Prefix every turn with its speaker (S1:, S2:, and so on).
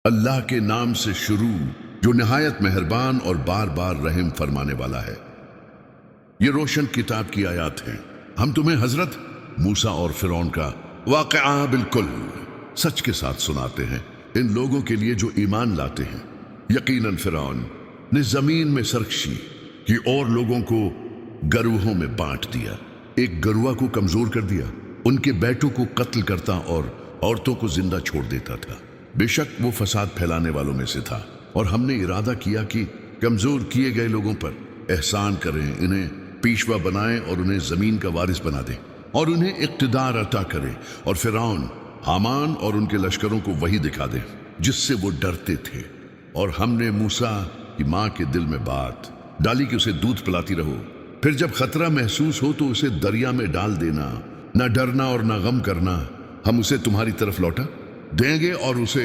S1: अल्लाह के नाम से शुरू जो निहायत मेहरबान और बार बार रहम फरमाने वाला है। ये रोशन किताब की आयत हैं। हम तुम्हें हजरत मूसा और फिरौन का वाक़या बिल्कुल सच के साथ सुनाते हैं, इन लोगों के लिए जो ईमान लाते हैं। यकीनन फिरौन ने जमीन में सरकशी की और लोगों को गरुहों में बांट दिया। एक गरुआ को कमजोर कर दिया, उनके बेटों को कत्ल करता और औरतों को जिंदा छोड़ देता था। बेशक वो फसाद फैलाने वालों में से था, और हमने इरादा किया कि कमजोर किए गए लोगों पर एहसान करें, इन्हें पेशवा बनाएं और उन्हें जमीन का वारिस बना दें और उन्हें इक्तदार अता करें, और फिरौन, हामान और उनके लश्करों को वही दिखा दें जिससे वो डरते थे। और हमने मूसा की माँ के दिल में बात डाली कि उसे दूध पिलाती रहो, फिर जब खतरा महसूस हो तो उसे दरिया में डाल देना, न डरना और न गम करना, हम उसे तुम्हारी तरफ लौटा देंगे और उसे